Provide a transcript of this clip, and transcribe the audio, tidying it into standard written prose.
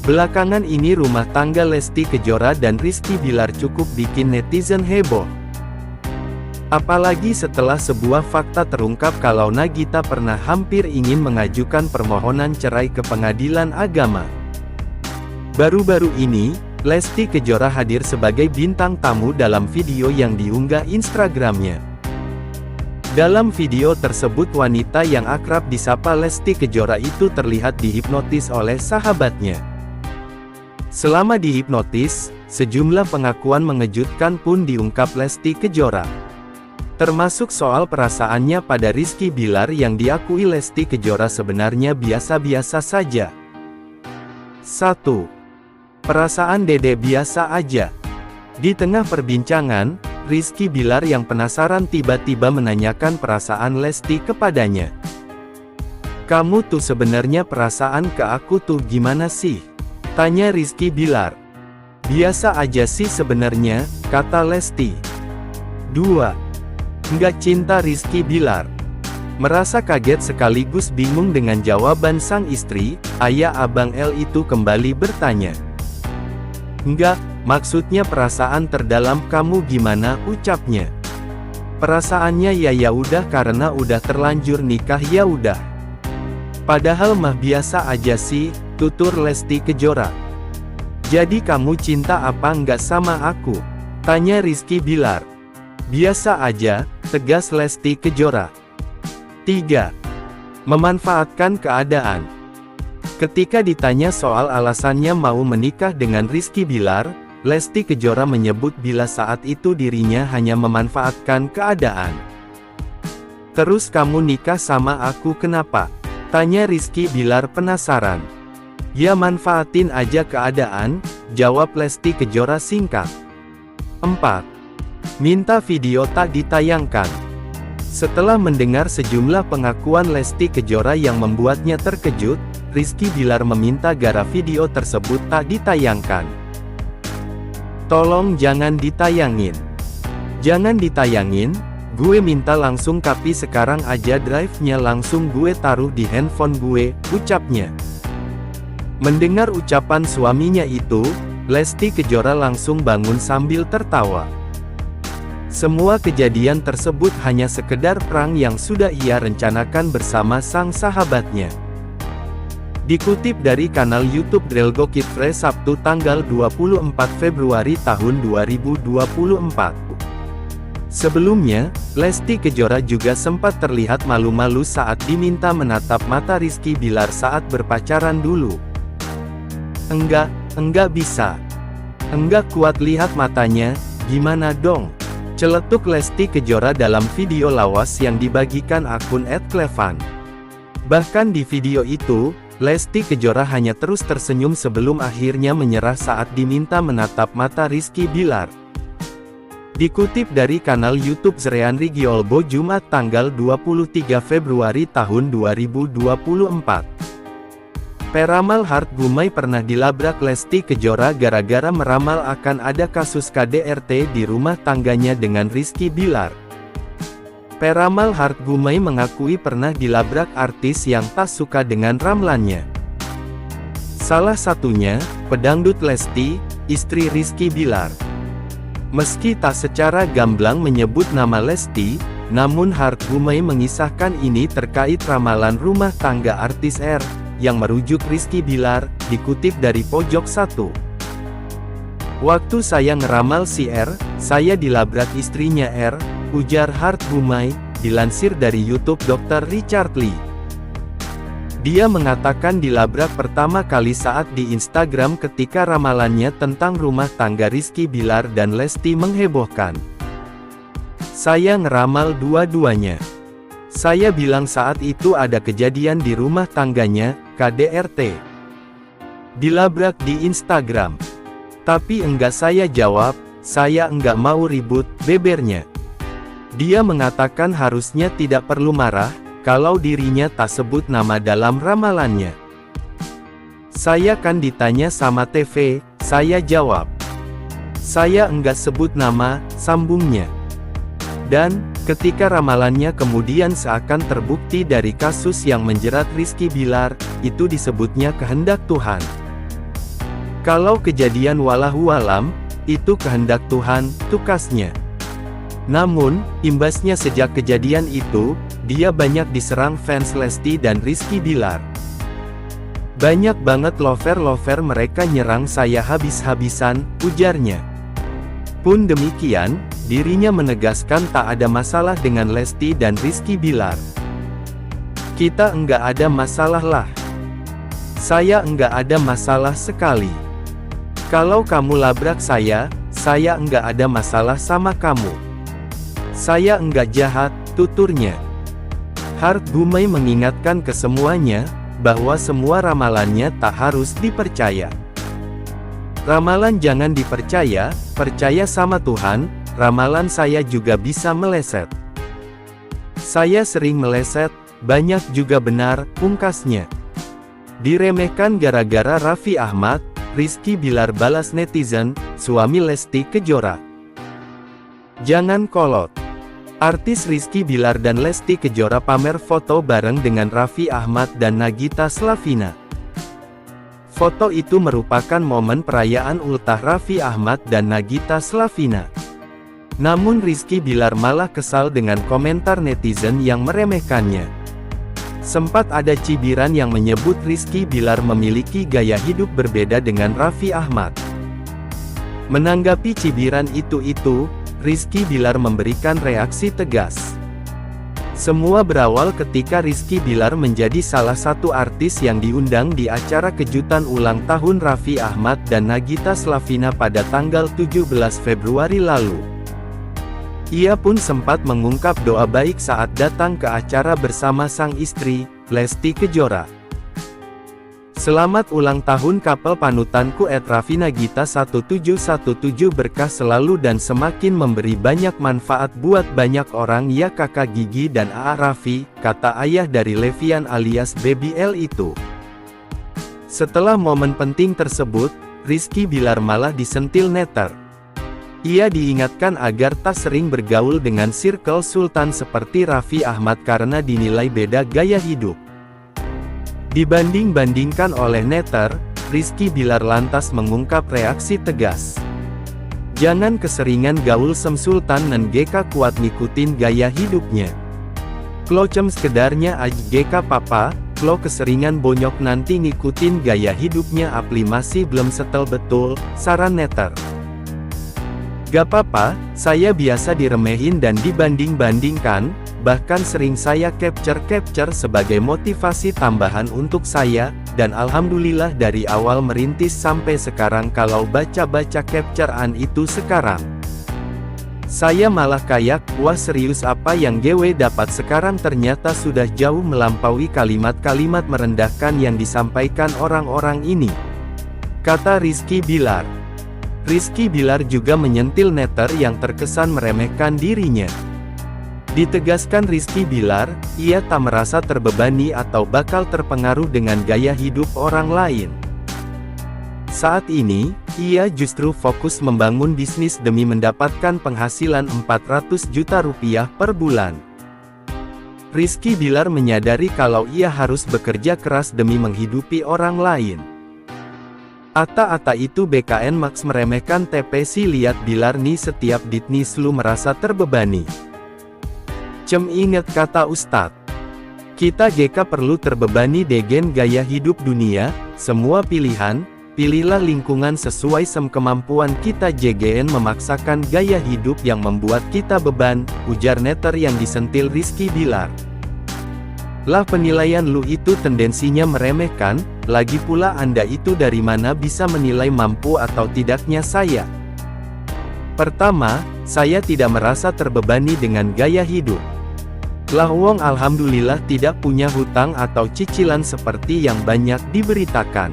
Belakangan ini rumah tangga Lesti Kejora dan Rizky Bilar cukup bikin netizen heboh. Apalagi setelah sebuah fakta terungkap kalau Nagita pernah hampir ingin mengajukan permohonan cerai ke pengadilan agama. Baru-baru ini, Lesti Kejora hadir sebagai bintang tamu dalam video yang diunggah Instagramnya. Dalam video tersebut wanita yang akrab disapa Lesti Kejora itu terlihat dihipnotis oleh sahabatnya. Selama dihipnotis, sejumlah pengakuan mengejutkan pun diungkap Lesti Kejora. Termasuk soal perasaannya pada Rizky Bilar yang diakui Lesti Kejora sebenarnya biasa-biasa saja. 1. Perasaan Dede biasa aja. Di tengah perbincangan, Rizky Bilar yang penasaran tiba-tiba menanyakan perasaan Lesti kepadanya. "Kamu tuh sebenarnya perasaan ke aku tuh gimana sih?" tanya Rizky Bilar. "Biasa aja sih sebenarnya," kata Lesti. 2. Nggak cinta Rizky Bilar. Merasa kaget sekaligus bingung dengan jawaban sang istri, ayah Abang L itu kembali bertanya. "Enggak, maksudnya perasaan terdalam kamu gimana?" ucapnya. "Perasaannya ya udah karena udah terlanjur nikah ya udah. Padahal mah biasa aja sih," tutur Lesti Kejora. "Jadi kamu cinta apa enggak sama aku?" tanya Rizky Bilar. "Biasa aja," tegas Lesti Kejora. 3. Memanfaatkan keadaan. Ketika ditanya soal alasannya mau menikah dengan Rizky Bilar, Lesti Kejora menyebut bila saat itu dirinya hanya memanfaatkan keadaan. "Terus kamu nikah sama aku kenapa?" tanya Rizky Bilar penasaran. "Ya manfaatin aja keadaan," jawab Lesti Kejora singkat. 4. Minta video tak ditayangkan. Setelah mendengar sejumlah pengakuan Lesti Kejora yang membuatnya terkejut, Rizky Bilar meminta gara video tersebut tak ditayangkan. "Tolong jangan ditayangin. Jangan ditayangin, gue minta langsung tapi sekarang aja drive-nya langsung gue taruh di handphone gue," ucapnya. Mendengar ucapan suaminya itu, Lesti Kejora langsung bangun sambil tertawa. Semua kejadian tersebut hanya sekedar prank yang sudah ia rencanakan bersama sang sahabatnya. Dikutip dari kanal YouTube Drelgo Kidfre Sabtu tanggal 24 Februari tahun 2024. Sebelumnya, Lesti Kejora juga sempat terlihat malu-malu saat diminta menatap mata Rizky Bilar saat berpacaran dulu. Enggak bisa. Enggak kuat lihat matanya, gimana dong?" celetuk Lesti Kejora dalam video lawas yang dibagikan akun @klevan. Bahkan di video itu, Lesti Kejora hanya terus tersenyum sebelum akhirnya menyerah saat diminta menatap mata Rizky Bilar. Dikutip dari kanal YouTube Zrean Rigiolbo Jumat tanggal 23 Februari tahun 2024. Peramal Hart Gumai pernah dilabrak Lesti Kejora gara-gara meramal akan ada kasus KDRT di rumah tangganya dengan Rizky Bilar. Peramal Hart Gumai mengakui pernah dilabrak artis yang tak suka dengan ramalannya. Salah satunya, pedangdut Lesti, istri Rizky Bilar. Meski tak secara gamblang menyebut nama Lesti, namun Hart Gumai mengisahkan ini terkait ramalan rumah tangga artis R, yang merujuk Rizky Bilar, dikutip dari Pojok 1. "Waktu saya ngeramal si R, saya dilabrak istrinya R," ujar Hart Gumai, dilansir dari YouTube Dr. Richard Lee. Dia mengatakan dilabrak pertama kali saat di Instagram ketika ramalannya tentang rumah tangga Rizky Bilar dan Lesti menghebohkan. "Saya ngeramal dua-duanya. Saya bilang saat itu ada kejadian di rumah tangganya, KDRT. Dilabrak di Instagram. Tapi enggak, saya jawab, saya enggak mau ribut," bebernya. Dia mengatakan harusnya tidak perlu marah, kalau dirinya tak sebut nama dalam ramalannya. "Saya kan ditanya sama TV, saya jawab. Saya enggak sebut nama," sambungnya. Dan, ketika ramalannya kemudian seakan terbukti dari kasus yang menjerat Rizky Bilar, itu disebutnya kehendak Tuhan. Kalau kejadian wallahualam, itu kehendak Tuhan, tukasnya. Namun, imbasnya sejak kejadian itu, dia banyak diserang fans Lesti dan Rizky Bilar. Banyak banget lover-lover mereka nyerang saya habis-habisan, ujarnya. Pun demikian, dirinya menegaskan tak ada masalah dengan Lesti dan Rizky Bilar. Kita enggak ada masalah lah. Saya enggak ada masalah sekali. Kalau kamu labrak saya enggak ada masalah sama kamu. Saya enggak jahat, tuturnya. Hart Gumai mengingatkan ke semuanya, bahwa semua ramalannya tak harus dipercaya. Ramalan jangan dipercaya, percaya sama Tuhan, ramalan saya juga bisa meleset. Saya sering meleset, banyak juga benar, pungkasnya. Diremehkan gara-gara Raffi Ahmad, Rizky Bilar balas netizen, suami Lesti Kejora. Jangan kolot. Artis Rizky Bilar dan Lesti Kejora pamer foto bareng dengan Raffi Ahmad dan Nagita Slavina. Foto itu merupakan momen perayaan ultah Raffi Ahmad dan Nagita Slavina. Namun Rizky Bilar malah kesal dengan komentar netizen yang meremehkannya. Sempat ada cibiran yang menyebut Rizky Bilar memiliki gaya hidup berbeda dengan Raffi Ahmad. Menanggapi cibiran itu, Rizky Bilar memberikan reaksi tegas. Semua berawal ketika Rizky Bilar menjadi salah satu artis yang diundang di acara kejutan ulang tahun Raffi Ahmad dan Nagita Slavina pada tanggal 17 Februari lalu. Ia pun sempat mengungkap doa baik saat datang ke acara bersama sang istri, Lesti Kejora. Selamat ulang tahun couple panutanku @Raffi Nagita 1717 berkah selalu dan semakin memberi banyak manfaat buat banyak orang ya kakak Gigi dan AA Raffi, kata ayah dari Levian alias Baby L itu. Setelah momen penting tersebut, Rizky Bilar malah disentil netter. Ia diingatkan agar tak sering bergaul dengan circle sultan seperti Raffi Ahmad karena dinilai beda gaya hidup. Dibanding-bandingkan oleh netter, Rizky Bilar lantas mengungkap reaksi tegas. Jangan keseringan gaul Sultan dan GK kuat ngikutin gaya hidupnya. Klo cem sekedarnya aja GK papa, klo keseringan bonyok nanti ngikutin gaya hidupnya apli masih belum setel betul, saran netter. Gak papa, saya biasa diremehin dan dibanding-bandingkan, bahkan sering saya capture sebagai motivasi tambahan untuk saya, dan alhamdulillah dari awal merintis sampai sekarang kalau baca-baca capturean itu sekarang. Saya malah kayak, wah serius apa yang GW dapat sekarang ternyata sudah jauh melampaui kalimat-kalimat merendahkan yang disampaikan orang-orang ini. Kata Rizky Bilar. Rizky Bilar juga menyentil netter yang terkesan meremehkan dirinya. Ditegaskan Rizky Bilar, ia tak merasa terbebani atau bakal terpengaruh dengan gaya hidup orang lain. Saat ini, ia justru fokus membangun bisnis demi mendapatkan penghasilan 400 juta rupiah per bulan. Rizky Bilar menyadari kalau ia harus bekerja keras demi menghidupi orang lain. Ata-ata itu BKN Max meremehkan TPC lihat Bilar nih setiap ditni lu merasa terbebani. Cem inget kata Ustadz. Kita GK perlu terbebani degen gaya hidup dunia, semua pilihan, pilihlah lingkungan sesuai kemampuan kita JGN memaksakan gaya hidup yang membuat kita beban, ujar netter yang disentil Rizky Bilar. Lah penilaian lu itu tendensinya meremehkan, lagi pula Anda itu dari mana bisa menilai mampu atau tidaknya saya? Pertama, saya tidak merasa terbebani dengan gaya hidup. Lah wong alhamdulillah tidak punya hutang atau cicilan seperti yang banyak diberitakan.